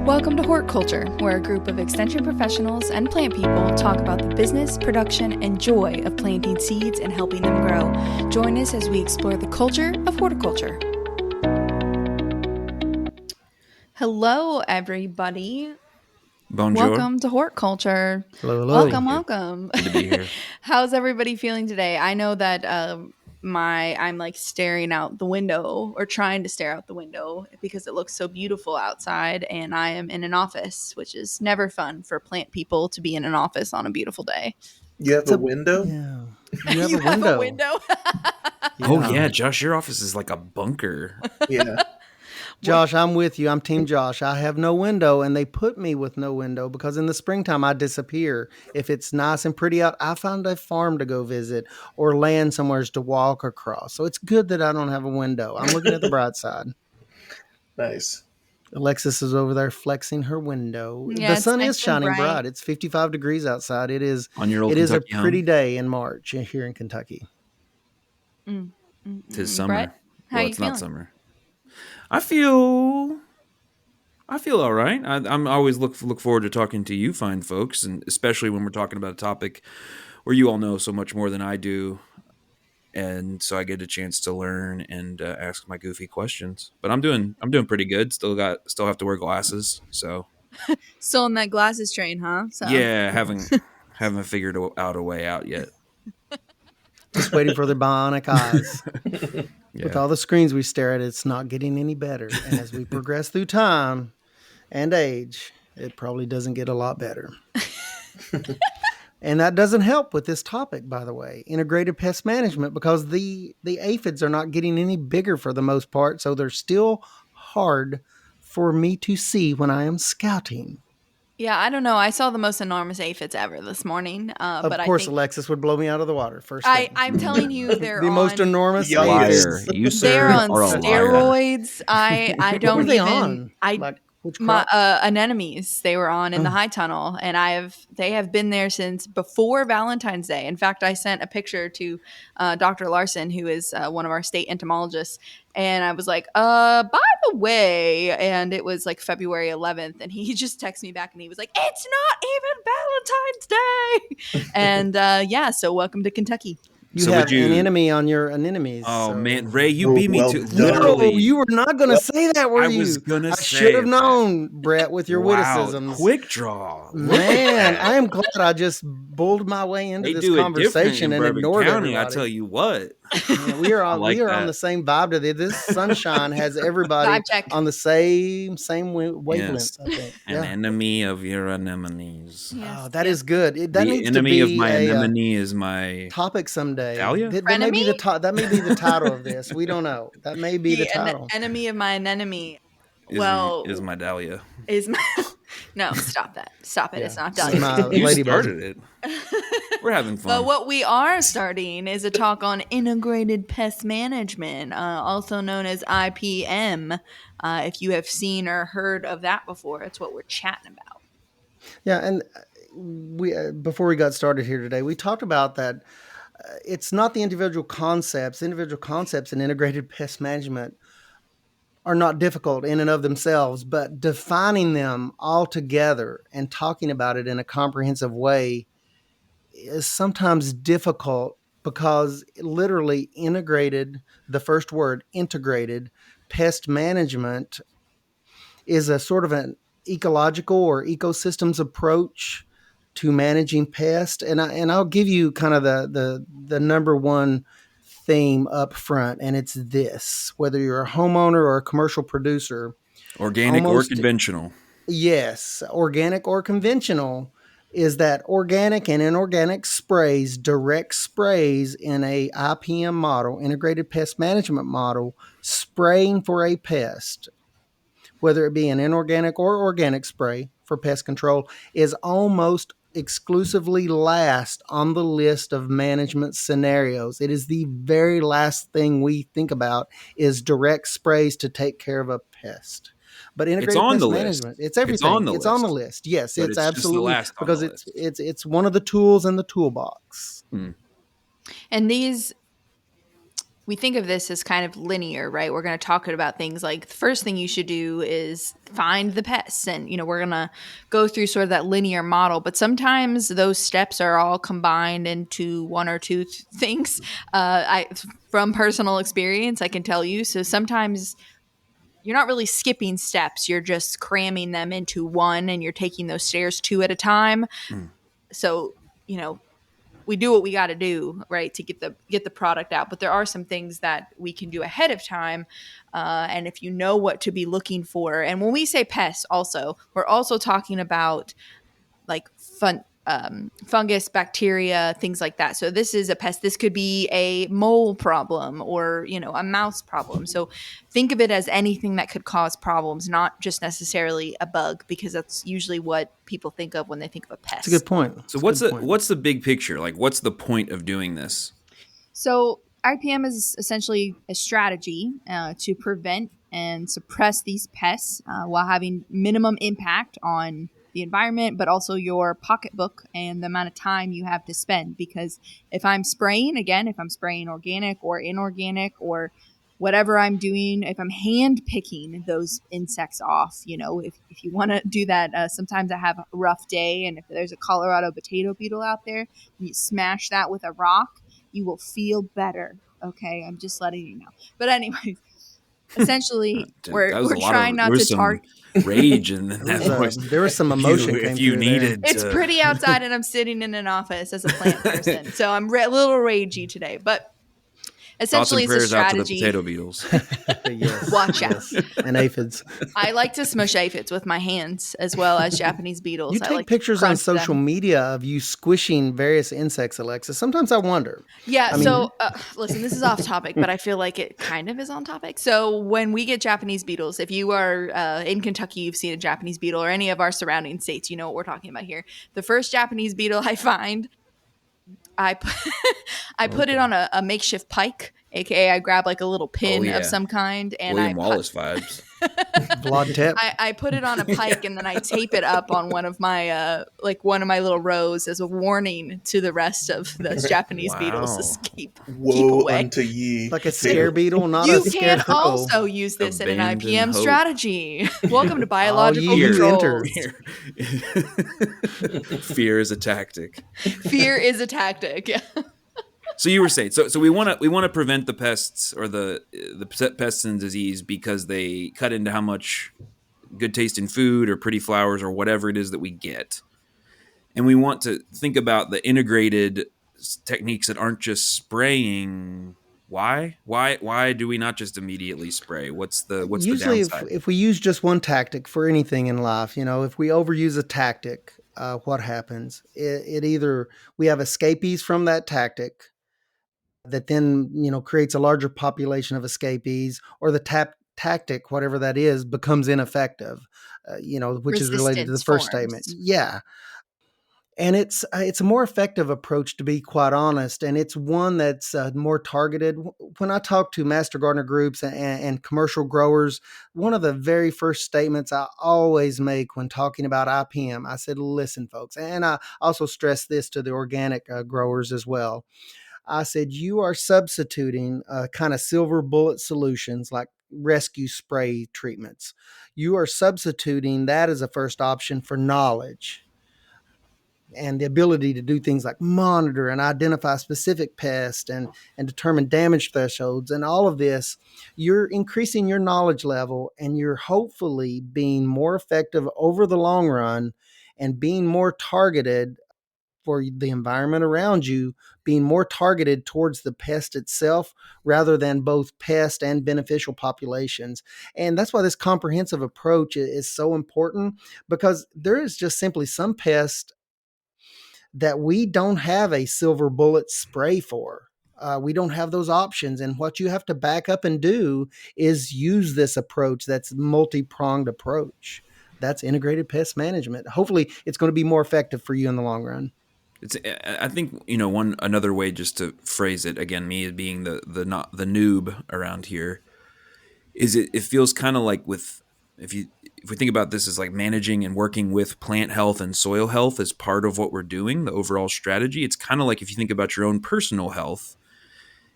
Welcome to Hort Culture, where a group of extension professionals and plant people talk about the business, production, and joy of planting seeds and helping them grow. Join us as we explore the culture of horticulture. Hello, everybody. Bonjour. Welcome to Hort Culture. Hello, hello. Welcome. Good to be here. How's everybody feeling today? I know that I'm like staring out the window or trying to stare out the window because it looks so beautiful outside, and I am in an office, which is never fun for plant people to be in an office on a beautiful day. You have a window? Yeah. You have You a window. have a window? Oh yeah, Josh, your office is like a bunker. Yeah. Josh, I'm with you. I'm Team Josh. I have no window, and they put me with no window because in the springtime I disappear. If it's nice and pretty out, I find a farm to go visit or land somewheres to walk across. So it's good that I don't have a window. I'm looking at the bright side. Nice. Alexis is over there flexing her window. Yeah, The it's sun nice is and shining bright. bright. It's 55 degrees outside. It is On your old it is a Kentucky pretty home. day in March here in Kentucky. Tis summer. Brett, how Well, you it's feeling? not summer. I feel all right. I'm always look forward to talking to you fine folks, and especially when we're talking about a topic where you all know so much more than I do, and so I get a chance to learn and ask my goofy questions. But I'm doing pretty good. Still have to wear glasses, so Still in that glasses train, huh? So. yeah, haven't figured out a way out yet. Just waiting for the bionic eyes. Yeah. With all the screens we stare at, it's not getting any better. And as we progress through time and age, it probably doesn't get a lot better. And that doesn't help with this topic, by the way, integrated pest management, because the aphids are not getting any bigger for the most part. So they're still hard for me to see when I am scouting. Yeah, I don't know. I saw the most enormous aphids ever this morning. Of but course, I think Alexis would blow me out of the water first thing. I'm telling you, they're the most enormous Yeah. Liar. aphids. You, sir, they're on are a liar. steroids. I What don't were they even. on? I Like, which my crop? anemones they were on in the high tunnel, and they have been there since before Valentine's Day. In fact, I sent a picture to Dr. Larson, who is one of our state entomologists, and I was like, by the way, and it was like February 11th, and he just texted me back and he was like, it's not even Valentine's Day. And yeah, so welcome to Kentucky. You So have would you- an enemy on your anemones. Oh so- man, Ray, you Oh, beat me well to done. literally. No, you were not going to say that, were I you? was gonna I say should have that. known, Brett, with your Wow, witticisms. quick draw. Man, I am glad I just bulled my way into They this do it conversation different in and Bourbon ignored County. everybody. I tell you what. Man, we are I on like we are on that. the same vibe today. This sunshine has everybody Vibe check. on the same wavelength. Yes. I think. An Yeah. enemy of your anemones. Yes, Oh, that yes. is good. That The needs enemy to of be my a anemone is my topic someday. Dahlia? That may be the Frenemy? that may be the title of this. We don't know. That may be the title. Enemy of my enemy. is, Well, is my dahlia. is my no, stop that. Stop it. Yeah. It's not This is done. my You ladybug. started it. We're having fun. But what we are starting is a talk on integrated pest management, also known as IPM. If you have seen or heard of that before, it's what we're chatting about. Yeah, and we before we got started here today, we talked about that. It's not the individual concepts. Individual concepts in integrated pest management are not difficult in and of themselves, but defining them all together and talking about it in a comprehensive way is sometimes difficult because literally integrated, the first word, integrated pest management is a sort of an ecological or ecosystems approach to managing pests. And I'll give you kind of the number one theme up front, and it's this: whether you're a homeowner or a commercial producer, Organic almost- or conventional. yes, organic or conventional, is that organic and inorganic sprays, direct sprays in a IPM model, integrated pest management model, spraying for a pest, whether it be an inorganic or organic spray for pest control, is almost exclusively last on the list of management scenarios. It is the very last thing we think about is direct sprays to take care of a pest. But integrated on pest the list. management, it's everything. on the It's on the list. list. Yes, But it's it's just the absolutely last on because the it's one of the tools in the toolbox. And these we think of this as kind of linear, right? We're going to talk about things like the first thing you should do is find the pests. And, we're going to go through sort of that linear model. But sometimes those steps are all combined into one or two things. From personal experience, I can tell you. So sometimes you're not really skipping steps. You're just cramming them into one and you're taking those stairs two at a time. Mm. So, we do what we got to do, right, to get the product out. But there are some things that we can do ahead of time, and if you know what to be looking for. And when we say pests, also we're also talking about like fungus, bacteria, things like that. So this is a pest. This could be a mole problem or, a mouse problem. So think of it as anything that could cause problems, not just necessarily a bug, because that's usually what people think of when they think of a pest. That's a good point. So what's the big picture? Like, what's the point of doing this? So IPM is essentially a strategy to prevent and suppress these pests while having minimum impact on the environment, but also your pocketbook and the amount of time you have to spend. Because if I'm spraying organic or inorganic or whatever I'm doing, if I'm hand picking those insects off, if you want to do that, sometimes I have a rough day, and if there's a Colorado potato beetle out there, and you smash that with a rock, you will feel better. Okay, I'm just letting you know. But anyways, essentially, we're trying not to target. Rage in that voice. There was some emotion. If you needed, it's pretty outside, and I'm sitting in an office as a plant person, so I'm a little ragey today. But essentially, it's a strategy. Out to the potato beetles. Yes, watch out, and aphids. I like to smush aphids with my hands as well as Japanese beetles. You take pictures on social media of you squishing various insects, Alexis. Sometimes I wonder. Yeah. Listen, this is off topic, but I feel like it kind of is on topic. So when we get Japanese beetles, if you are in Kentucky, you've seen a Japanese beetle, or any of our surrounding states, you know what we're talking about here. The first Japanese beetle I find, I put it on a makeshift pike, aka I grab like a little pin of some kind, and William Wallace vibes. I put it on a pike, and then I tape it up on one of my little rows as a warning to the rest of those Japanese beetles to keep away. Unto ye. Like a scare beetle, not you a scare can also use this in an IPM strategy. Welcome to biological control. Fear is a tactic. Fear is a tactic. Yeah. So you were saying, so we want to prevent the pests or the pests and disease because they cut into how much good tasting food or pretty flowers or whatever it is that we get, and we want to think about the integrated techniques that aren't just spraying. Why do we not just immediately spray? What's the downside? If we use just one tactic for anything in life, if we overuse a tactic, what happens? It either we have escapees from that tactic that then creates a larger population of escapees, or the tactic, whatever that is, becomes ineffective. Which is related to the first statement. Yeah. And it's a more effective approach, to be quite honest, and it's one that's more targeted. When I talk to master gardener groups and commercial growers, one of the very first statements I always make when talking about IPM, I said, listen, folks, and I also stress this to the organic growers as well. I said, you are substituting kind of silver bullet solutions like rescue spray treatments. You are substituting that as a first option for knowledge and the ability to do things like monitor and identify specific pests and determine damage thresholds and all of this. You're increasing your knowledge level, and you're hopefully being more effective over the long run and being more targeted for the environment around you, being more targeted towards the pest itself rather than both pest and beneficial populations. And that's why this comprehensive approach is so important, because there is just simply some pests that we don't have a silver bullet spray for. We don't have those options. And what you have to back up and do is use this approach that's multi-pronged approach. That's integrated pest management. Hopefully it's going to be more effective for you in the long run. I think another way just to phrase it, again, me being the noob around here, is it feels kind of like if we think about this as like managing and working with plant health and soil health as part of what we're doing, the overall strategy. It's kind of like if you think about your own personal health,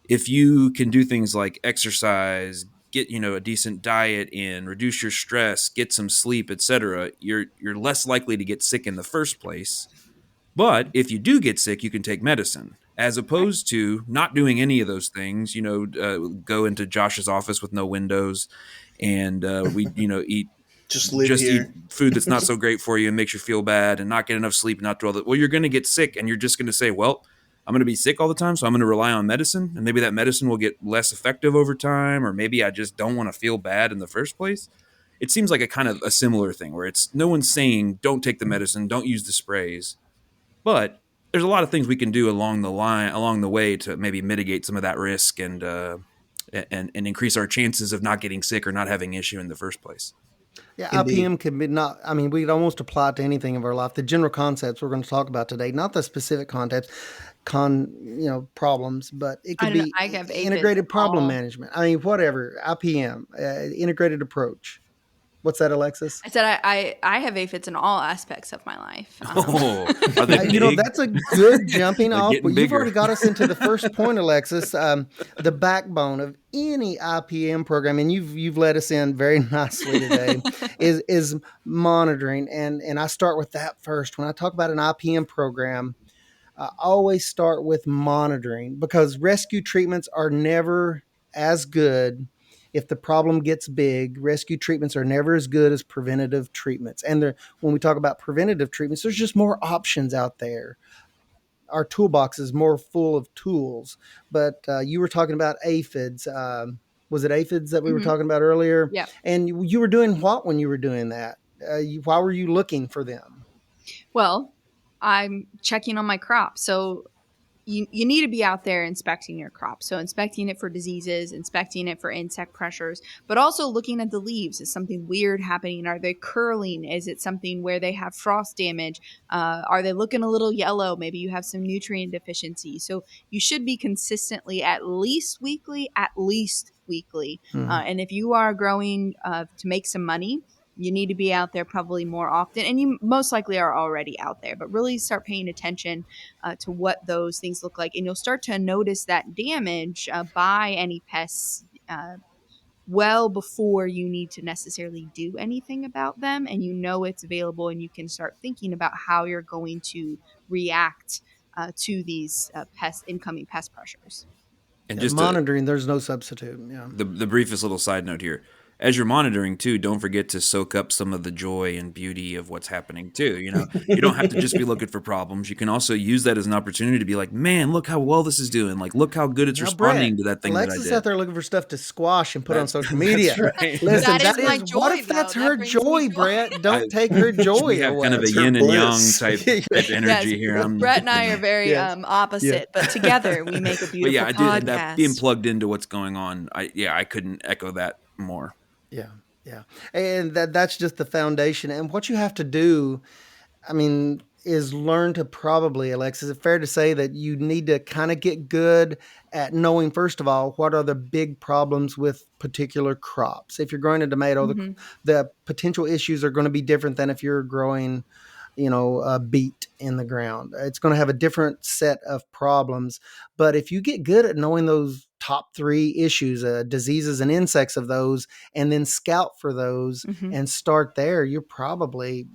if you can do things like exercise, get a decent diet in, reduce your stress, get some sleep, etc., you're less likely to get sick in the first place. But if you do get sick, you can take medicine, as Right. opposed to not doing any of those things. Go into Josh's office with no windows, and we eat Just live just eat here. food that's not so great for you and makes you feel bad, and not get enough sleep, and not do all that. Well, you're going to get sick, and you're just going to say, well, I'm going to be sick all the time, so I'm going to rely on medicine, and maybe that medicine will get less effective over time, or maybe I just don't want to feel bad in the first place. It seems like a kind of a similar thing where it's no one's saying don't take the medicine, don't use the sprays, but there's a lot of things we can do along the way to maybe mitigate some of that risk and increase our chances of not getting sick or not having an issue in the first place. Yeah, Indeed. IPM can be not, I mean, we could almost apply it to anything of our life. The general concepts we're going to talk about today, not the specific concepts, problems, but it I could don't know. be I have aphids in integrated problem all. management. I mean, whatever, IPM, integrated approach. What's that, Alexis? I said I have aphids in all aspects of my life. Oh, are they big? That's a good jumping They're off. getting But you've bigger. already got us into the first point, Alexis. The backbone of any IPM program, and you've led us in very nicely today, is monitoring. And I start with that first. When I talk about an IPM program, I always start with monitoring because rescue treatments are never as good. If the problem gets big, rescue treatments are never as good as preventative treatments. And when we talk about preventative treatments, there's just more options out there. Our toolbox is more full of tools. But you were talking about aphids. Was it aphids that we were Hmm. talking about earlier? Yeah. And you were doing what when you were doing that? Why were you looking for them? Well, I'm checking on my crop. So you need to be out there inspecting your crop. So inspecting it for diseases, inspecting it for insect pressures, but also looking at the leaves. Is something weird happening? Are they curling? Is it something where they have frost damage? Are they looking a little yellow? Maybe you have some nutrient deficiency. So you should be consistently at least weekly, Hmm. and if you are growing to make some money, you need to be out there probably more often, and you most likely are already out there, but really start paying attention to what those things look like, and you'll start to notice that damage by any pests well before you need to necessarily do anything about them, and it's available, and you can start thinking about how you're going to react to these incoming pest pressures. And Yeah, just to monitoring, there's no substitute. Yeah. the briefest little side note here. As you're monitoring too, don't forget to soak up some of the joy and beauty of what's happening too. You don't have to just be looking for problems. You can also use that as an opportunity to be like, man, look how well this is doing. Like, look how good it's Now, Brett, responding to that thing that I Alexis is out did. there looking for stuff to squash and put on That's social media. that's right. Listen, That is that my is joy, what if though. that's That her brings me joy, joy. Brett? Don't I, take her we joy have kind of away. a her yin and yang bliss. type Yes, energy here. Brett and I are very Yes. Yeah. opposite, but together we make a But beautiful yeah, I do that being podcast. plugged into what's going on. I couldn't echo that more. Yeah. Yeah. And that's just the foundation. And what you have to do, I mean, is learn to probably, Alexis, is it fair to say that you need to kind of get good at knowing, first of all, what are the big problems with particular crops? If you're growing a tomato, Hmm. the potential issues are going to be different than if you're growing, a beet in the ground. It's going to have a different set of problems. But if you get good at knowing those top three issues, diseases and insects of those, and then scout for those Hmm. and start there, you're probably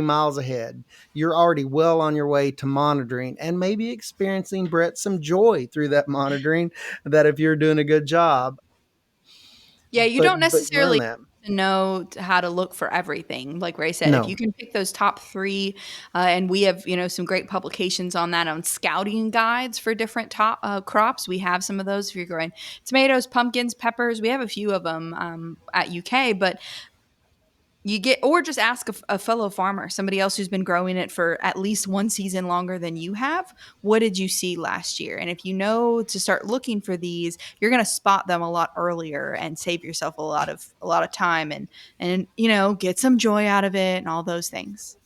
miles ahead. You're already well on your way to monitoring and maybe experiencing, Brett, some joy through that monitoring, that if you're doing a good job. Yeah, you don't But learn necessarily that. know how to look for everything. Like Ray said, if No. you can pick those top three, and we have some great publications on that, on scouting guides for different top crops. We have some of those if you're growing tomatoes, pumpkins, peppers. We have a few of them at UK, but or just ask a fellow farmer, somebody else who's been growing it for at least one season longer than you have. What did you see last year? And if you know to start looking for these, you're going to spot them a lot earlier and save yourself a lot of time, and get some joy out of it and all those things.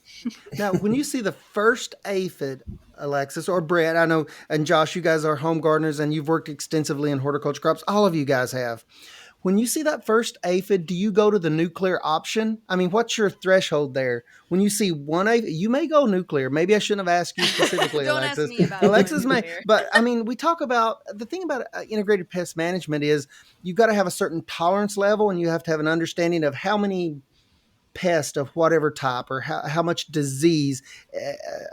Now, when you see the first aphid, Alexis or Brett, I know, and Josh, you guys are home gardeners and you've worked extensively in horticulture crops. All of you guys have. When you see that first aphid, do you go to the nuclear option? I mean, what's your threshold there? When you see one aphid, you may go nuclear. Maybe I shouldn't have asked you specifically, Don't ask Alexis. me about going Alexis may, nuclear. but I mean, we talk about the thing about integrated pest management is you've got to have a certain tolerance level, and you have to have an understanding of how many pest of whatever type or how much disease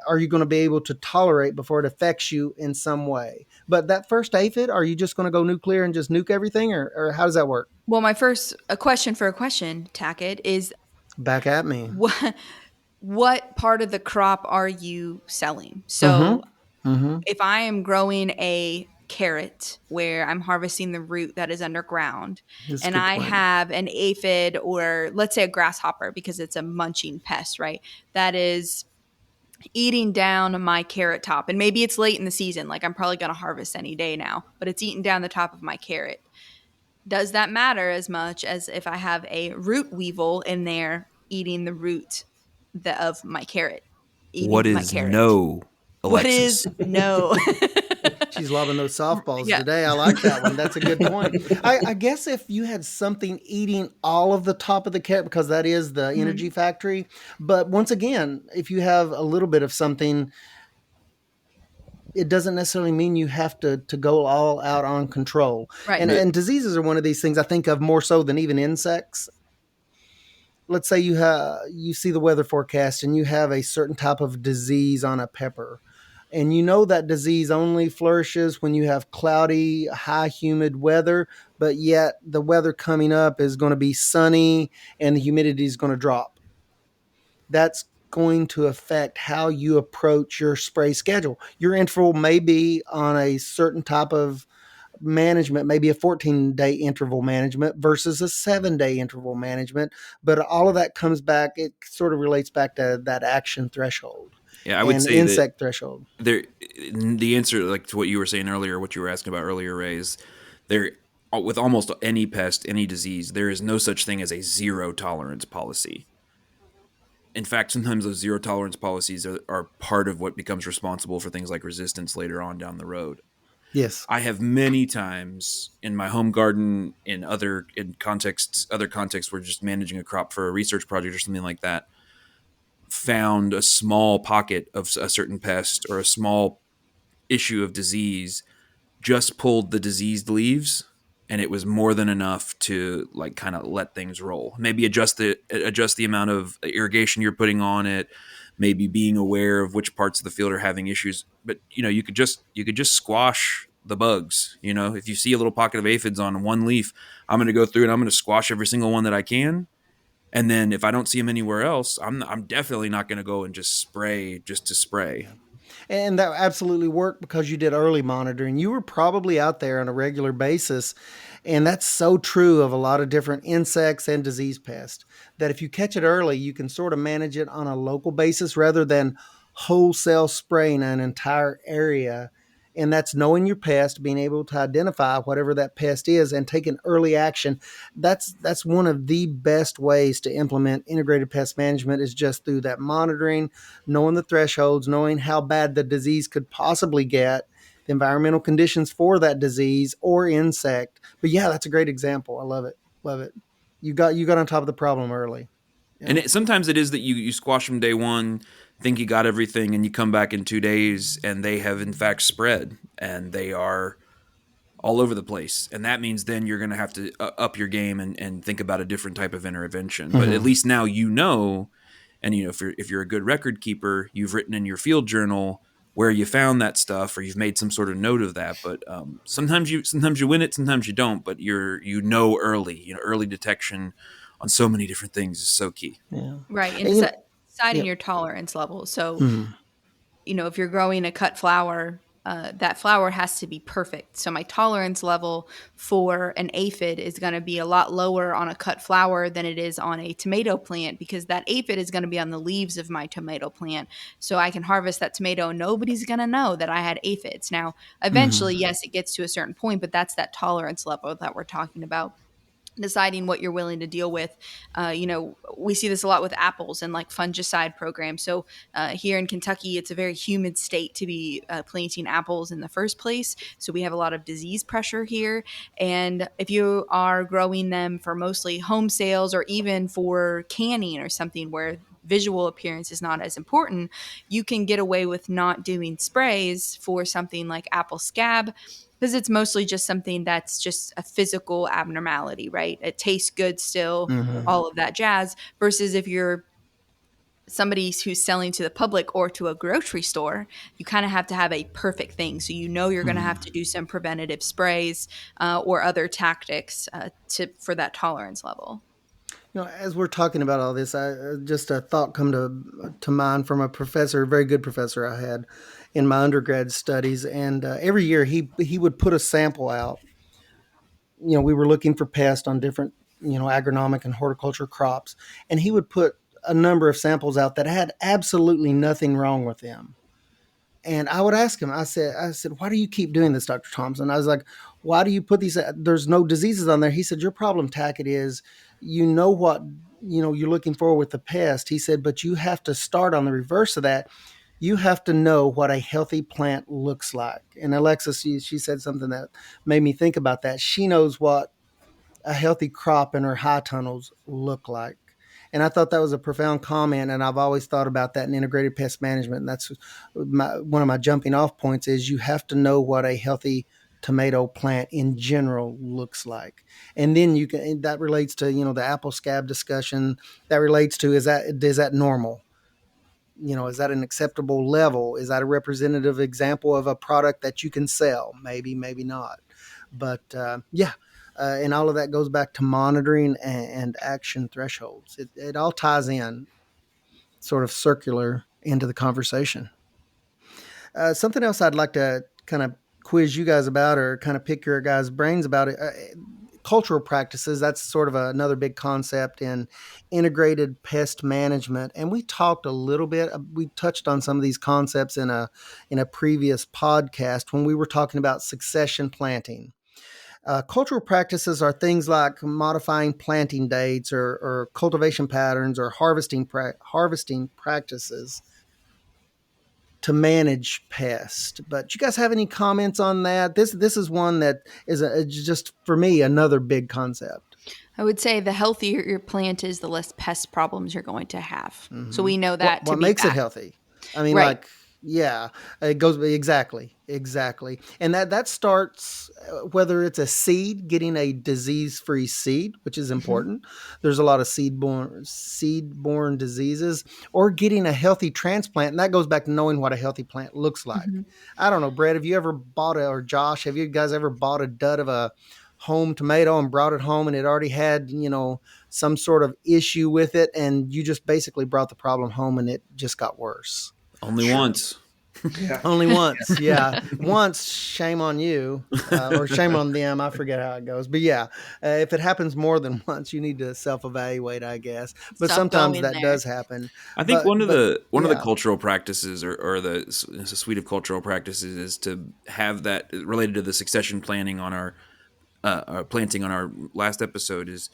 are you going to be able to tolerate before it affects you in some way. But that first aphid, are you just going to go nuclear and just nuke everything, or how does that work? Well, my first a question for a question, Tackett, is Back at me. what part of the crop are you selling? Mm-hmm. So Mm-hmm. if I am growing a carrot where I'm harvesting the root that is underground That's a and good I point. have an aphid or let's say a grasshopper because it's a munching pest, right? That is eating down my carrot top. And maybe it's late in the season, like I'm probably going to harvest any day now, but it's eating down the top of my carrot. Does that matter as much as if I have a root weevil in there eating the root of my carrot, What eating my is carrot? no, What Alexis? is no? She's lobbing those softballs Yeah. today. I like that one. That's a good point. I guess if you had something eating all of the top of the carrot, because that is the energy Mhm. factory. But once again, if you have a little bit of something, it doesn't necessarily mean you have to go all out on control. Right. And diseases are one of these things I think of more so than even insects. Let's say you see the weather forecast and you have a certain type of disease on a pepper, and you know that disease only flourishes when you have cloudy, high humid weather, but yet the weather coming up is going to be sunny and the humidity is going to drop. That's going to affect how you approach your spray schedule. Your interval may be on a certain type of management, maybe a 14-day interval management versus a 7-day interval management. But all of that comes back, it sort of relates back to that action threshold Yeah, I would and say that insect threshold. there, the answer, like to what you were saying earlier, what you were asking about earlier, Ray, is there with almost any pest, any disease, there is no such thing as a zero tolerance policy. In fact, sometimes those zero tolerance policies are part of what becomes responsible for things like resistance later on down the road. Yes. I have many times in my home garden, other contexts, where just managing a crop for a research project or something like that, found a small pocket of a certain pest or a small issue of disease, just pulled the diseased leaves, and it was more than enough to like kind of let things roll. Maybe adjust the amount of irrigation you're putting on it, maybe being aware of which parts of the field are having issues. But you could just squash the bugs. If you see a little pocket of aphids on one leaf, I'm going to go through and I'm going to squash every single one that I can. And then if I don't see them anywhere else, I'm definitely not going to go and just spray just to spray. And that absolutely worked because you did early monitoring. You were probably out there on a regular basis. And that's so true of a lot of different insects and disease pests that if you catch it early, you can sort of manage it on a local basis rather than wholesale spraying an entire area. And that's knowing your pest, being able to identify whatever that pest is and taking early action. That's one of the best ways to implement integrated pest management is just through that monitoring, knowing the thresholds, knowing how bad the disease could possibly get, the environmental conditions for that disease or insect. But yeah, that's a great example. I love it. Love it. You got on top of the problem early. And Yeah. sometimes it is that you squash them day one, think you got everything, and you come back in 2 days, and they have in fact spread, and they are all over the place. And that means then you're going to have to up your game and think about a different type of intervention. But at Mm-hmm. least now and if you're a good record keeper, you've written in your field journal where you found that stuff, or you've made some sort of note of that. But sometimes you win it, sometimes you don't. But early. Early detection on so many different things is so key. Yeah. Right. And And deciding yeah. your tolerance level. So, Mhm. if you're growing a cut flower, that flower has to be perfect. So my tolerance level for an aphid is going to be a lot lower on a cut flower than it is on a tomato plant because that aphid is going to be on the leaves of my tomato plant. So I can harvest that tomato and nobody's going to know that I had aphids. Now, eventually, Mhm. yes, it gets to a certain point, but that's that tolerance level that we're talking about. deciding what you're willing to deal with. We see this a lot with apples and like fungicide programs. So here in Kentucky, it's a very humid state to be planting apples in the first place. So we have a lot of disease pressure here. And if you are growing them for mostly home sales or even for canning or something where visual appearance is not as important, you can get away with not doing sprays for something like apple scab, because it's mostly just something that's just a physical abnormality, right? It tastes good still, Mm-hmm. all of that jazz, versus if you're somebody who's selling to the public or to a grocery store, you kind of have to have a perfect thing. So you're going to have to do some preventative sprays or other tactics for that tolerance level. As we're talking about all this, just a thought come to mind from a professor, a very good professor I had in my undergrad studies, and every year he would put a sample out. We were looking for pests on different agronomic and horticulture crops, and he would put a number of samples out that had absolutely nothing wrong with them. And I would ask him, I said, why do you keep doing this, Dr. Thompson? I was like, why do you put these? There's no diseases on there. He said, your problem, Tackett, is you know what you're looking for with the pest. He said, but you have to start on the reverse of that. You have to know what a healthy plant looks like. And Alexis, she said something that made me think about that. She knows what a healthy crop in her high tunnels look like. And I thought that was a profound comment. And I've always thought about that in integrated pest management. And that's one of my jumping off points is you have to know what a healthy tomato plant in general looks like. And then that relates to, the apple scab discussion. That relates to, is that normal? Is that an acceptable level? Is that a representative example of a product that you can sell? Maybe, maybe not. But yeah. And all of that goes back to monitoring and action thresholds. It all ties in sort of circular into the conversation. Something else I'd like to kind of quiz you guys about or kind of pick your guys' brains about it. Cultural practices, that's sort of another big concept in integrated pest management. And we talked a little bit, we touched on some of these concepts in a previous podcast when we were talking about succession planting. Cultural practices are things like modifying planting dates or cultivation patterns or harvesting practices to manage pest. But you guys have any comments on that? This is one that is just for me another big concept. I would say the healthier your plant is, the less pest problems you're going to have. Mm-hmm. So we know What that to be makes fact. it healthy? I mean, Right. yeah, it goes exactly, and that starts whether it's a seed, getting a disease-free seed, which is important. There's a lot of seed-borne diseases, or getting a healthy transplant, and that goes back to knowing what a healthy plant looks like. I don't know, Brett, have you ever bought or Josh, have you guys ever bought a dud of a home tomato and brought it home and it already had some sort of issue with it, and you just basically brought the problem home and it just got worse? Only Sure. once. Yeah. Only once, yeah. Once, shame on you, or shame on them. I forget how it goes, but yeah, if it happens more than once, you need to self-evaluate, I guess. But Stop sometimes going that there. does happen. I think one of the yeah. cultural practices or the suite of cultural practices is to have that related to the succession planning on our planting on our last episode is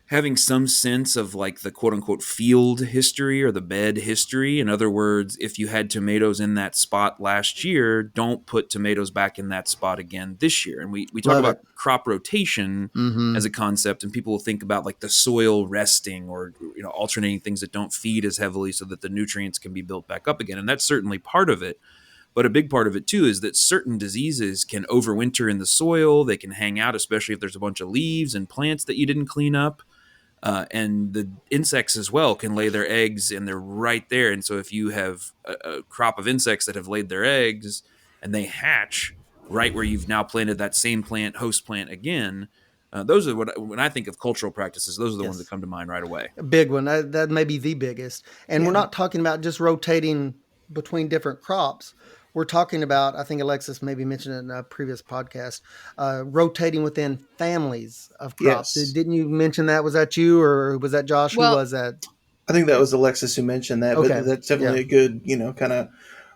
having some sense of like the quote unquote field history or the bed history. In other words, if you had tomatoes in that spot last year, don't put tomatoes back in that spot again this year. And we talk Love about it. crop rotation as a concept, and people will think about like the soil resting or alternating things that don't feed as heavily so that the nutrients can be built back up again. And that's certainly part of it. But a big part of it too is that certain diseases can overwinter in the soil. They can hang out, especially if there's a bunch of leaves and plants that you didn't clean up. And the insects as well can lay their eggs, and they're right there. And so if you have a crop of insects that have laid their eggs and they hatch right where you've now planted that same host plant again, those are when I think of cultural practices, those are the ones that come to mind right away. A big one. That may be the biggest. And we're not talking about just rotating between different crops. We're talking about, I think Alexis maybe mentioned it in a previous podcast, rotating within families of crops. Yes. Didn't you mention that? Was that you or was that Josh? Who Well, was that? I think that was Alexis who mentioned that, Okay. but that's definitely a good, kind of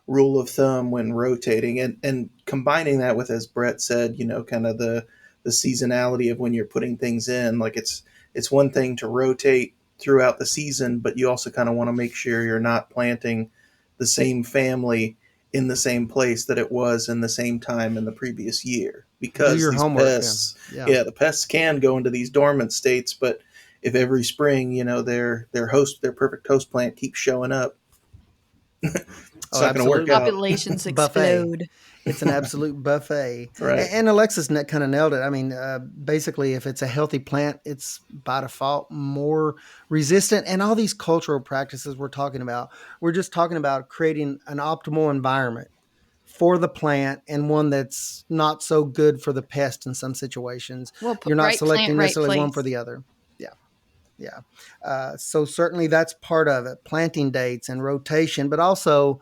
rule of thumb when rotating and combining that with, as Brett said, kind of the the seasonality of when you're putting things in. Like it's one thing to rotate throughout the season, but you also kind of want to make sure you're not planting the same family in the same place that it was in the same time in the previous year, Do because your these homework. pests, Yeah. yeah, the pests can go into these dormant states, but if every spring, their perfect host plant keeps showing up, it's Oh, not going to work absolutely. out. Populations Buffet. explode. It's an absolute buffet. Right. And Alexis kind of nailed it. I mean, basically, if it's a healthy plant, it's by default more resistant. And all these cultural practices we're just talking about creating an optimal environment for the plant and one that's not so good for the pest in some situations. Well, You're not right plant, selecting right necessarily one for place. the other. Yeah. Yeah. So certainly that's part of it, planting dates and rotation, but also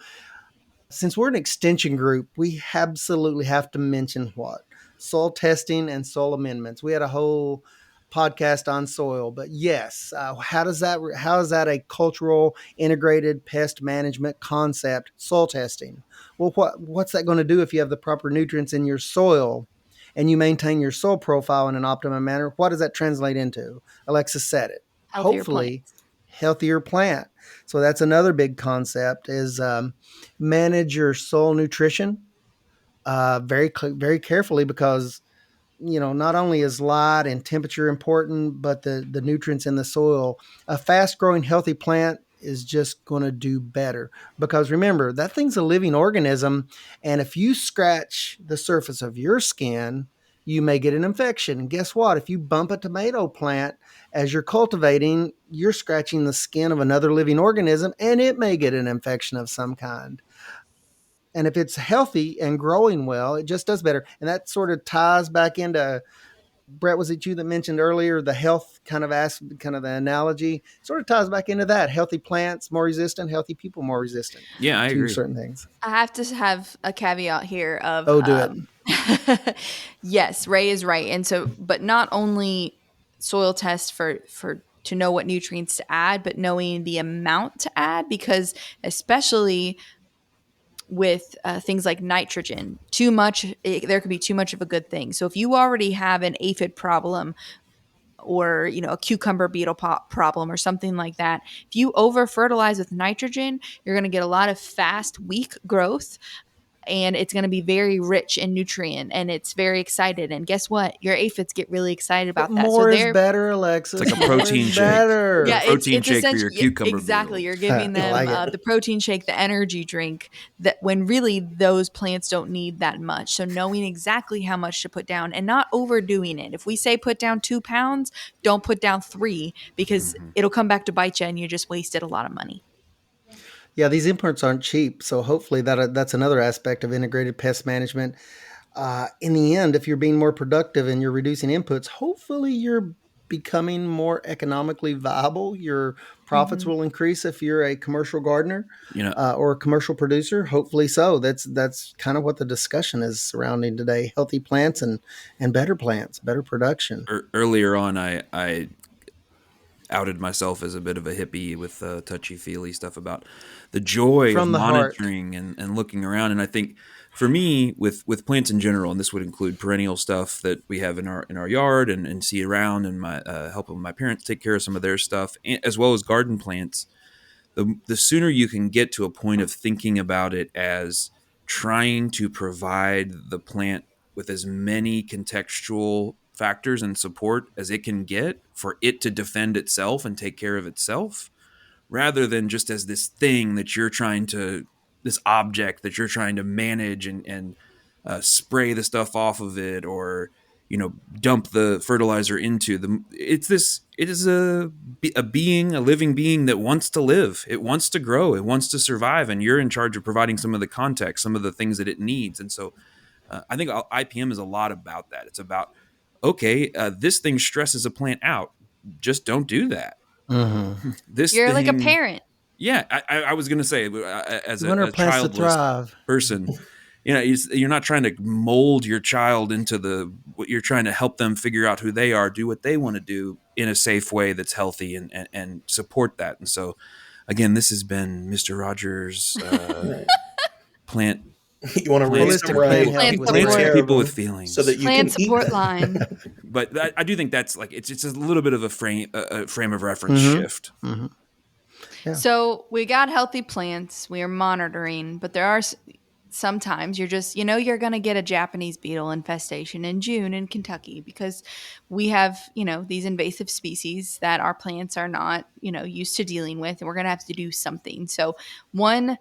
since we're an extension group, we absolutely have to mention what? Soil testing and soil amendments. We had a whole podcast on soil, but yes, how is that a cultural integrated pest management concept? Soil testing. Well, what's that going to do if you have the proper nutrients in your soil and you maintain your soil profile in an optimum manner? What does that translate into? Alexis said it. Healthier Hopefully, plants. healthier plant. So that's another big concept is manage your soil nutrition very carefully, because not only is light and temperature important, but the nutrients in the soil. A fast growing healthy plant is just going to do better, because remember, that thing's a living organism, and if you scratch the surface of your skin, you may get an infection. And guess what? If you bump a tomato plant as you're cultivating, you're scratching the skin of another living organism, and it may get an infection of some kind. And if it's healthy and growing well, it just does better. And that sort of ties back into, Brett, was it you that mentioned earlier the health kind of the analogy? Sort of ties back into that. Healthy plants more resistant, healthy people more resistant Yeah, I to agree. certain things. I have to have a caveat here of Oh, do it. yes, Ray is right. And so, but not only soil test for to know what nutrients to add, but knowing the amount to add, because especially with things like nitrogen, too much, there could be too much of a good thing. So if you already have an aphid problem, or a cucumber beetle problem or something like that, if you over fertilize with nitrogen, you're going to get a lot of fast weak growth, and it's going to be very rich in nutrient, and it's very excited. And guess what? Your aphids get really excited But about that. So more is they're better, It's like Alexis. a More protein is shake. better. yeah, Protein it's shake for your essentially cucumber exactly. beetle. You're giving I them like it. the protein shake, the energy drink. That when really those plants don't need that much. So knowing exactly how much to put down and not overdoing it. If we say put down 2 pounds, don't put down 3, because Mm-hmm. it'll come back to bite you, and you just wasted a lot of money. Yeah, these imports aren't cheap. So hopefully that's another aspect of integrated pest management. In the end, if you're being more productive and you're reducing inputs, hopefully you're becoming more economically viable. Your profits Mm-hmm. will increase if you're a commercial gardener You know, or a commercial producer. Hopefully so. That's kind of what the discussion is surrounding today: healthy plants and better plants, better production. earlier on, I outed myself as a bit of a hippie with touchy feely stuff about the joy of From the heart. monitoring and looking around. And I think for me, with plants in general, and this would include perennial stuff that we have in our yard and see around, and my helping my parents take care of some of their stuff, as well as garden plants. The sooner you can get to a point of thinking about it as trying to provide the plant with as many contextual factors and support as it can get for it to defend itself and take care of itself, rather than just as this thing that you're trying to, this object that you're trying to manage and spray the stuff off of it, or dump the fertilizer into the. It is a being, a living being that wants to live. It wants to grow. It wants to survive, and you're in charge of providing some of the context, some of the things that it needs. And so I think IPM is a lot about that. It's about, okay, this thing stresses a plant out, just don't do that. Mm-hmm. This You're like a thing, parent. yeah, I was going to say, as You want our a plants to childless thrive. person, you're not trying to mold your child into what you're trying to help them figure out who they are, do what they want to do in a safe way that's healthy, and support that. And so, again, this has been Mr. Rogers' Right. plant You want to raise Plants them to Holistic right, plant people, health Plant with plants to support. care. of people with them so that feelings. you Plant can eat support them. line. But I do think that's like it's a little bit of a frame of reference Mm-hmm. shift. Mm-hmm. Yeah. So we got healthy plants. We are monitoring, but there are sometimes you're just, you're going to get a Japanese beetle infestation in June in Kentucky because we have, these invasive species that our plants are not, used to dealing with, and we're going to have to do something. So, one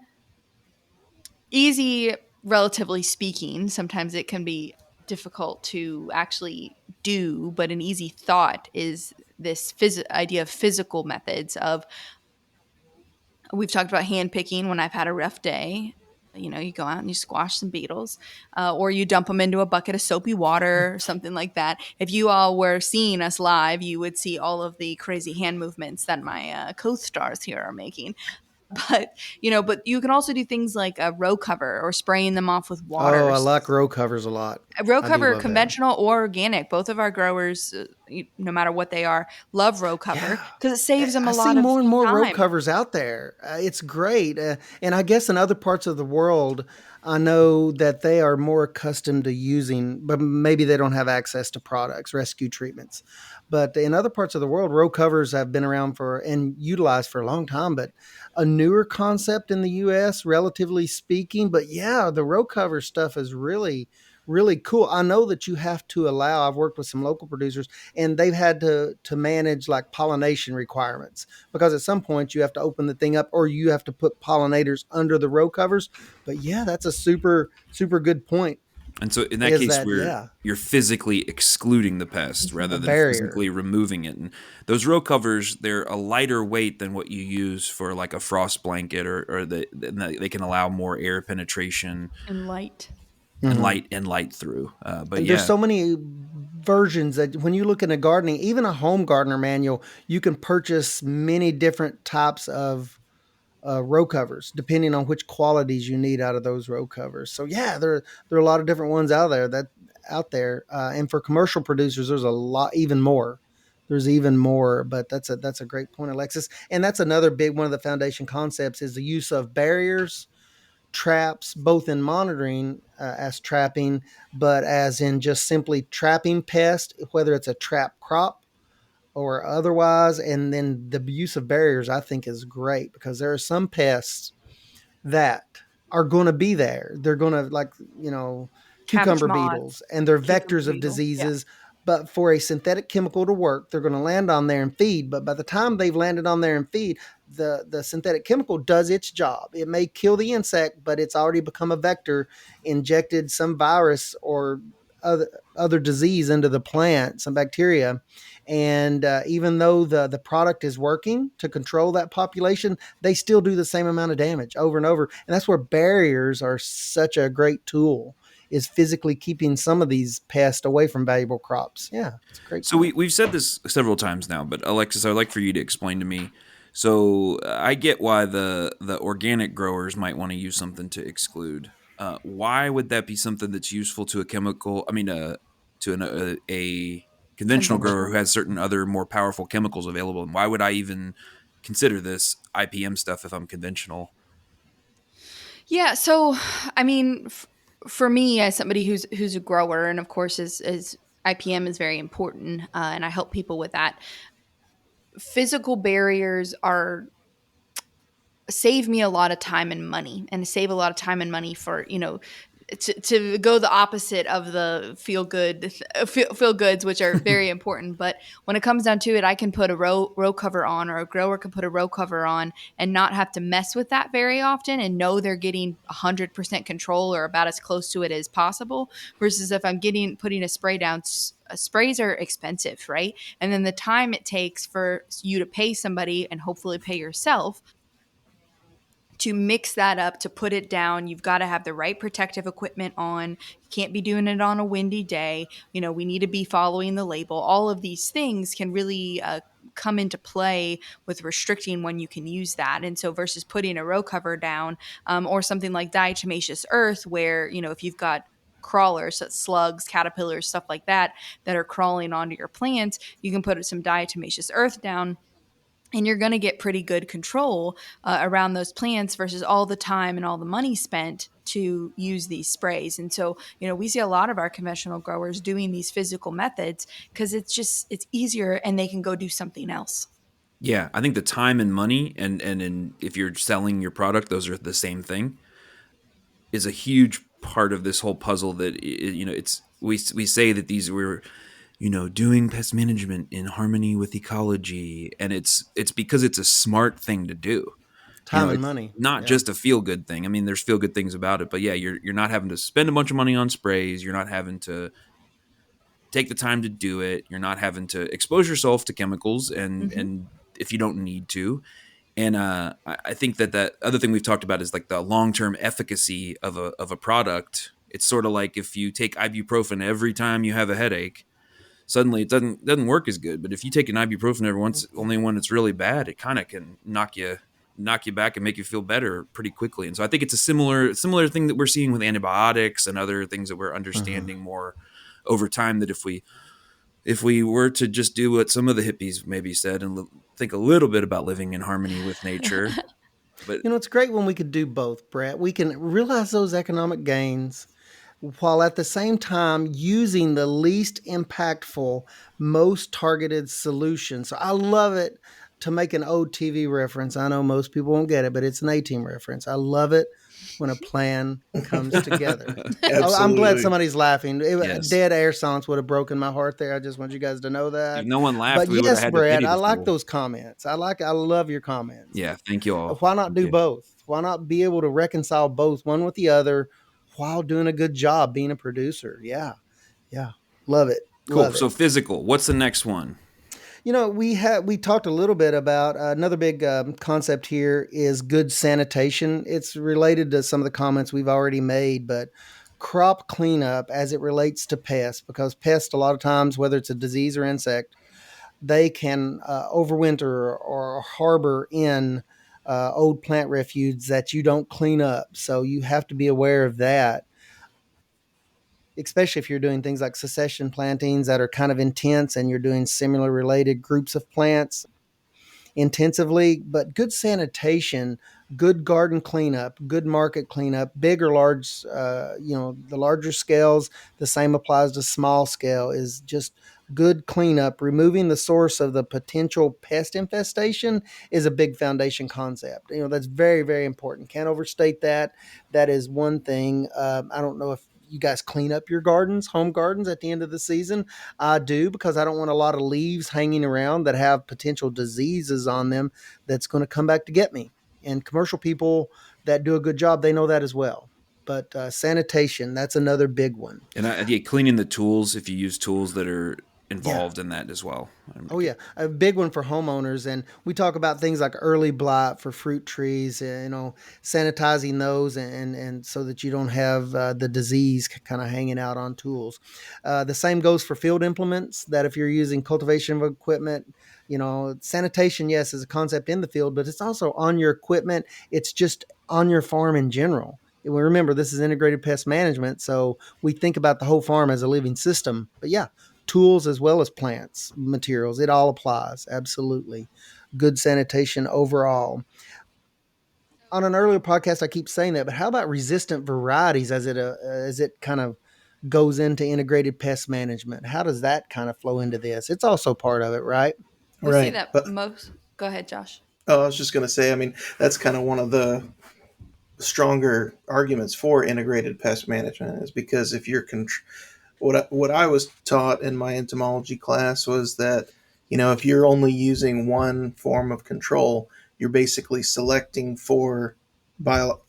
easy, relatively speaking, sometimes it can be difficult to actually do, but an easy thought is this idea of physical methods of we've talked about hand picking when I've had a rough day. You go out and you squash some beetles, or you dump them into a bucket of soapy water or something like that. If you all were seeing us live, you would see all of the crazy hand movements that my co-stars here are making. But you can also do things like a row cover or spraying them off with Oh, water. I like row covers a lot. A row I do cover, love that. conventional or organic, both of our growers, no matter what they are, love row cover Yeah. because it saves them I a see lot of more and more row time. covers out there. It's great. And I guess in other parts of the world, I know that they are more accustomed to using, but maybe they don't have access to products, rescue treatments. But in other parts of the world, row covers have been around for and utilized for a long time, but a newer concept in the US, relatively speaking. But yeah, the row cover stuff is really, really cool. I know that you have to allow, I've worked with some local producers and they've had to manage like pollination requirements because at some point you have to open the thing up or you have to put pollinators under the row covers. But yeah, that's a super good point. And so in that Is case, that where yeah, you're physically excluding the pest Mhm. rather a than barrier. physically removing it. And those row covers, they're a lighter weight than what you use for like a frost blanket, they can allow more air penetration And light. Mhm. and light through. But And there's yeah, so many versions that when you look in a gardening, even a home gardener manual, you can purchase many different types of row covers, depending on which qualities you need out of those row covers. So yeah, there are a lot of different ones out there, and for commercial producers, there's a lot even more. There's even more, but that's a great point, Alexis. And that's another big one of the foundation concepts is the use of barriers, traps, both in monitoring as trapping, but as in just simply trapping pest, whether it's a trap crop or otherwise. And then the use of barriers, I think, is great because there are some pests that are going to be there. They're going to, like, Cabbage cucumber moths, beetles, and they're cucumber vectors of beetle. Yeah. diseases. But for a synthetic chemical to work, they're going to land on there and feed. But by the time they've landed on there and feed, the synthetic chemical does its job. It may kill the insect, but it's already become a vector, injected some virus or other disease into the plant, some bacteria. And even though the product is working to control that population, they still do the same amount of damage over and over. And that's where barriers are such a great tool, is physically keeping some of these pests away from valuable crops. Yeah, it's a great so point. we've said this several times now, but Alexis, I'd like for you to explain to me. So I get why the organic growers might want to use something to exclude. Why would that be something that's useful to a chemical? I mean, to a conventional grower who Conventional. has certain other more powerful chemicals available, and why would I even consider this IPM stuff if I'm conventional? Yeah. So, I mean, for me, as somebody who's a grower, and of course, is IPM is very important, and I help people with that. Physical barriers are save me a lot of time and money, and save a lot of time and money for to go the opposite of the feel goods, which are very important. But when it comes down to it, I can put a row cover on, or a grower can put a row cover on, and not have to mess with that very often, and know they're getting 100% control or about as close to it as possible. Versus if I'm getting putting a spray down. Sprays are expensive, right? And then the time it takes for you to pay somebody and hopefully pay yourself to mix that up, to put it down, you've got to have the right protective equipment on. You can't be doing it on a windy day. We need to be following the label. All of these things can really come into play with restricting when you can use that. And so, versus putting a row cover down, or something like diatomaceous earth, where, if you've got crawlers, so slugs, caterpillars, stuff like that, that are crawling onto your plants, you can put some diatomaceous earth down, and you're going to get pretty good control around those plants versus all the time and all the money spent to use these sprays. And so, we see a lot of our conventional growers doing these physical methods because it's easier and they can go do something else. Yeah, I think the time and money, and if you're selling your product, those are the same thing, is a huge part of this whole puzzle. That it's we say that we're doing pest management in harmony with ecology, and it's because it's a smart thing to do. Time and It's money. not Yeah. just a feel good thing. I mean, there's feel good things about it, but yeah, you're not having to spend a bunch of money on sprays. You're not having to take the time to do it. You're not having to expose yourself to chemicals, and if you don't need to. And I think that other thing we've talked about is like the long-term efficacy of a product. It's sort of like if you take ibuprofen every time you have a headache, suddenly it doesn't work as good. But if you take an ibuprofen every once, only when it's really bad, it kind of can knock you back and make you feel better pretty quickly. And so I think it's a similar thing that we're seeing with antibiotics and other things that we're understanding more over time, that if we were to just do what some of the hippies maybe said and think a little bit about living in harmony with nature. But It's great when we could do both, Brett. We can realize those economic gains while at the same time using the least impactful, most targeted solution. So I love it, to make an old TV reference. I know most people won't get it, but it's an A-Team reference. I love it when a plan comes together. I'm glad Absolutely. somebody's laughing. Yes. Dead air silence would have broken my heart there. I just want you guys to know that. If no one laughed, But we would have yes, had to Brett, pity I the like fool. those comments. I love your comments. Yeah, thank you all. Why not Thank do you. both? Why not be able to reconcile both, one with the other, while doing a good job being a producer? Yeah. Love it. Cool. Love So it. physical. What's the next one? We talked a little bit about another big concept here is good sanitation. It's related to some of the comments we've already made, but crop cleanup as it relates to pests, because pests, a lot of times, whether it's a disease or insect, they can overwinter or harbor in old plant refuge that you don't clean up. So you have to be aware of that, especially if you're doing things like succession plantings that are kind of intense and you're doing similar related groups of plants intensively. But good sanitation, good garden cleanup, good market cleanup, big or large, the larger scales, the same applies to small scale, is just good cleanup. Removing the source of the potential pest infestation is a big foundation concept. That's very, very important. Can't overstate that. That is one thing. I don't know if you guys clean up your gardens, home gardens, at the end of the season. I do, because I don't want a lot of leaves hanging around that have potential diseases on them that's going to come back to get me. And commercial people that do a good job, they know that as well. But sanitation, that's another big one. And cleaning the tools, if you use tools that are involved in that as well. Oh yeah, a big one for homeowners. And we talk about things like early blight for fruit trees, sanitizing those, and so that you don't have the disease kind of hanging out on tools. The same goes for field implements, that if you're using cultivation equipment, sanitation, yes, is a concept in the field, but it's also on your equipment. It's just on your farm in general. And remember, this is integrated pest management, so we think about the whole farm as a living system. But yeah, tools as well as plants, materials, it all applies. Absolutely. Good sanitation overall. On an earlier podcast, I keep saying that, but how about resistant varieties as it kind of goes into integrated pest management? How does that kind of flow into this? It's also part of it, right? We see Right. that But most. Go ahead, Josh. I was just going to say, I mean, that's kind of one of the stronger arguments for integrated pest management, is because if you're what I was taught in my entomology class was that, if you're only using one form of control, you're basically selecting for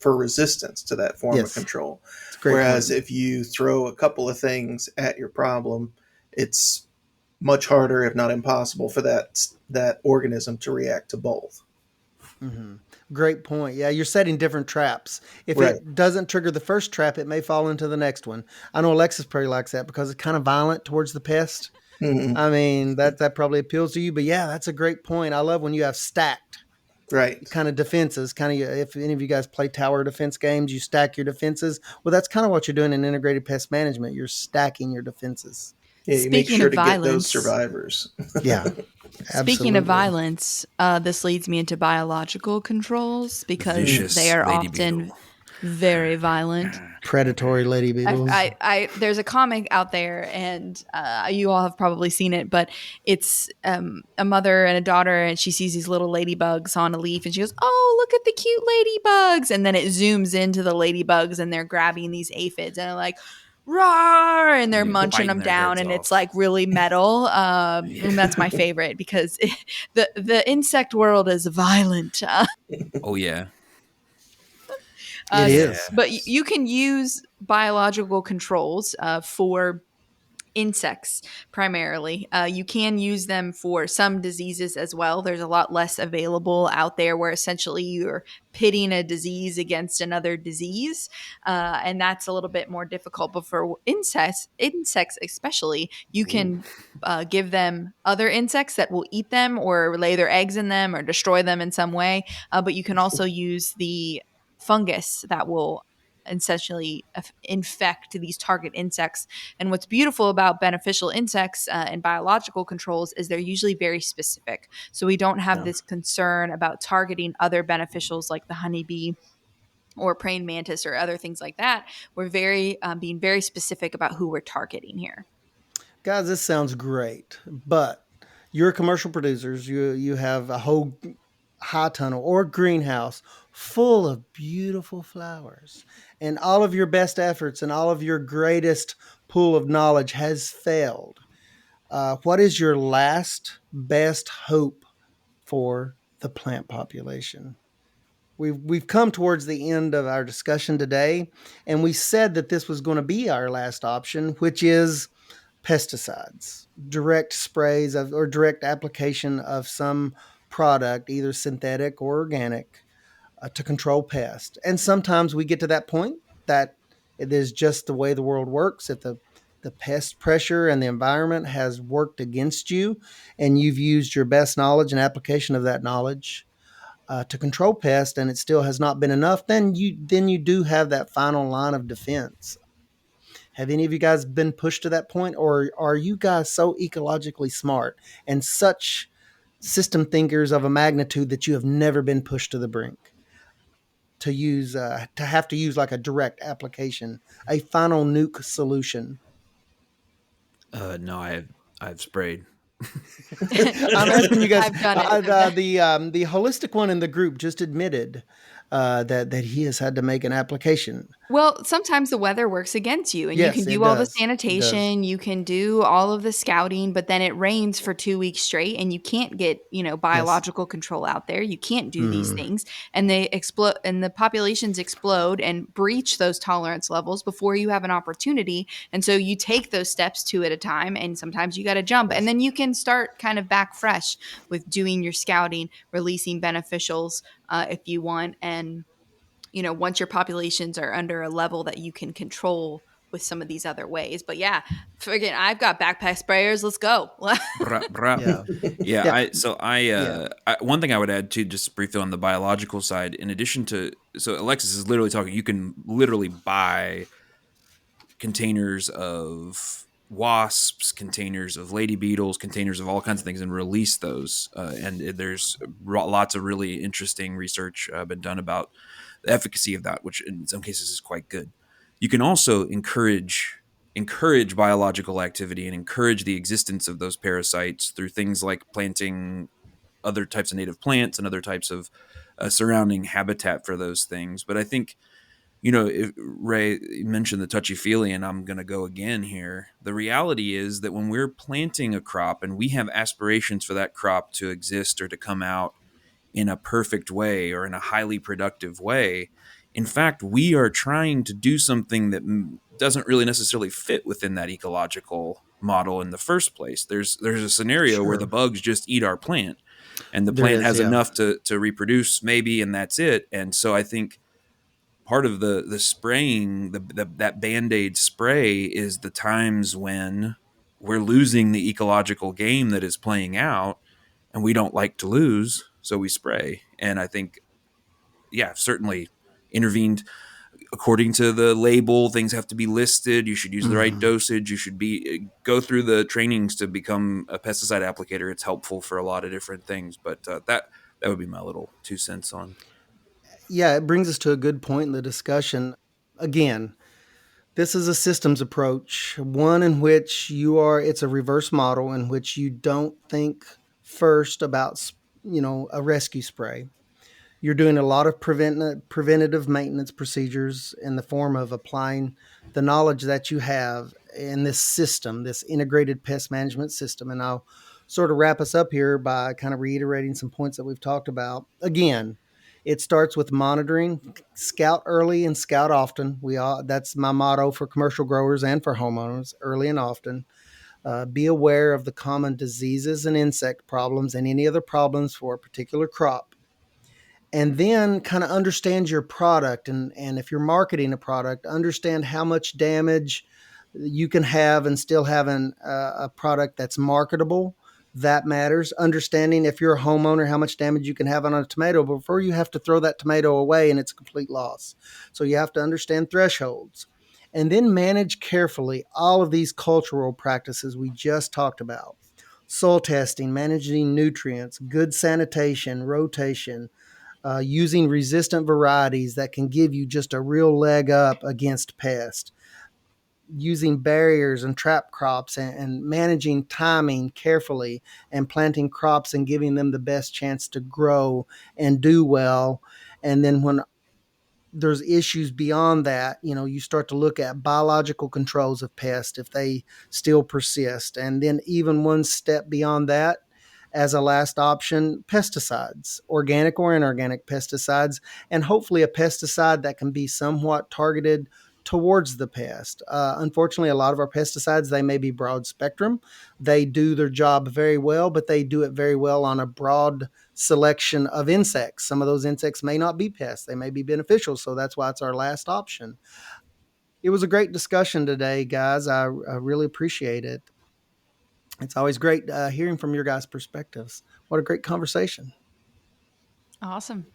resistance to that form of Yes. control. It's a great Whereas point. if you throw a couple of things at your problem, it's much harder, if not impossible, for that organism to react to both. Mm-hmm. Great point. Yeah, you're setting different traps. If Right. it doesn't trigger the first trap, it may fall into the next one. I know Alexis probably likes that because it's kind of violent towards the pest. Mhm. I mean, that probably appeals to you. But yeah, that's a great point. I love when you have stacked Right. kind of defenses. Kind of, if any of you guys play tower defense games, you stack your defenses. Well, that's kind of what you're doing in integrated pest management. You're stacking your defenses. Yeah, you make Speaking sure of to get those violence, survivors. Yeah, speaking of absolutely. violence, this leads me into biological controls, because Vicious they are lady often beetle. Very violent. Predatory lady beetles. There's a comic out there, and you all have probably seen it, but it's a mother and a daughter, and she sees these little ladybugs on a leaf, and she goes, "Oh, look at the cute ladybugs!" And then it zooms into the ladybugs, and they're grabbing these aphids, and they're like, "Roar!" And they're Yeah, munching biting them their down, heads and it's off. like really metal. Yeah. And that's my favorite because the insect world is violent. Oh yeah. It is. But Yes. you can use biological controls for insects primarily. You can use them for some diseases as well. There's a lot less available out there where essentially you're pitting a disease against another disease, and that's a little bit more difficult. But for insects especially, you Ooh. can give them other insects that will eat them or lay their eggs in them or destroy them in some way. But you can also use the fungus that will essentially infect these target insects. And what's beautiful about beneficial insects and biological controls is they're usually very specific. So we don't have Yeah. this concern about targeting other beneficials like the honeybee or praying mantis or other things like that. We're very being very specific about who we're targeting here. Guys, this sounds great, but you're commercial producers. You have a whole high tunnel or greenhouse full of beautiful flowers, and all of your best efforts and all of your greatest pool of knowledge has failed. What is your last best hope for the plant population? We've come towards the end of our discussion today, and we said that this was going to be our last option, which is pesticides, direct sprays of, or direct application of some product, either synthetic or organic, to control pests. And sometimes we get to that point that it is just the way the world works. If the pest pressure and the environment has worked against you, and you've used your best knowledge and application of that knowledge to control pests, and it still has not been enough, then you do have that final line of defense. Have any of you guys been pushed to that point, or are you guys so ecologically smart and such system thinkers of a magnitude that you have never been pushed to the brink to have to use like a direct application, a final nuke solution? No, I've sprayed. I'm asking you guys. I've done it. The holistic one in the group just admitted that he has had to make an application. Well, sometimes the weather works against you and you can Yes, it do all the does. It does. sanitation, you can do all of the scouting, but then it rains for 2 weeks straight and you can't get, Yes. biological control out there. You can't do these Mhm. things and they explode and the populations explode and breach those tolerance levels before you have an opportunity. And so you take those steps two at a time and sometimes you got to jump and Yes. then you can start kind of back fresh with doing your scouting, releasing beneficials if you want, and once your populations are under a level that you can control with some of these other ways. But yeah, again, I've got backpack sprayers. Let's go. Brap, brap. Yeah. Yeah, Yeah. Yeah. one thing I would add too, just briefly on the biological side, in addition to, so Alexis is literally talking, you can literally buy containers of wasps, containers of lady beetles, containers of all kinds of things, and release those. And there's lots of really interesting research been done about the efficacy of that, which in some cases is quite good. You can also encourage biological activity and encourage the existence of those parasites through things like planting other types of native plants and other types of surrounding habitat for those things. But I think, Ray mentioned the touchy feely, and I'm going to go again here. The reality is that when we're planting a crop and we have aspirations for that crop to exist or to come out in a perfect way or in a highly productive way, in fact, we are trying to do something that doesn't really necessarily fit within that ecological model in the first place. There's a scenario where the Sure. bugs just eat our plant, and the There plant is. has Yeah. enough to reproduce maybe, and that's it. And so I think part of the spraying, that Band-Aid spray, is the times when we're losing the ecological game that is playing out, and we don't like to lose, so we spray. And I think, yeah, certainly intervened according to the label. Things have to be listed. You should use the right Mhm. dosage. You should be go through the trainings to become a pesticide applicator. It's helpful for a lot of different things. But that would be my little 2 cents on. Yeah, it brings us to a good point in the discussion. Again, this is a systems approach, one in which it's a reverse model in which you don't think first about, a rescue spray. You're doing a lot of preventative maintenance procedures in the form of applying the knowledge that you have in this system, this integrated pest management system. And I'll sort of wrap us up here by kind of reiterating some points that we've talked about. Again, it starts with monitoring, scout early and scout often. That's my motto for commercial growers and for homeowners, early and often. Be aware of the common diseases and insect problems and any other problems for a particular crop, and then kind of understand your product, and if you're marketing a product, understand how much damage you can have and still having a product that's marketable. That matters. Understanding, if you're a homeowner, how much damage you can have on a tomato before you have to throw that tomato away and it's a complete loss. So you have to understand thresholds, and then manage carefully all of these cultural practices we just talked about: soil testing, managing nutrients, good sanitation, rotation, using resistant varieties that can give you just a real leg up against pests, using barriers and trap crops, and managing timing carefully, and planting crops and giving them the best chance to grow and do well. And then when there's issues beyond that, you start to look at biological controls of pests if they still persist. And then even one step beyond that, as a last option, pesticides, organic or inorganic pesticides, and hopefully a pesticide that can be somewhat targeted towards the pest. Unfortunately, a lot of our pesticides, they may be broad spectrum. They do their job very well, but they do it very well on a broad selection of insects. Some of those insects may not be pests, they may be beneficial. So that's why it's our last option. It was a great discussion today, guys. I really appreciate it. It's always great hearing from your guys' perspectives. What a great conversation. Awesome.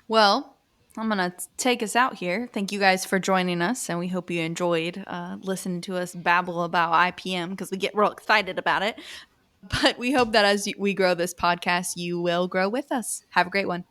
Well, I'm going to take us out here. Thank you guys for joining us, and we hope you enjoyed listening to us babble about IPM because we get real excited about it. But we hope that as we grow this podcast, you will grow with us. Have a great one.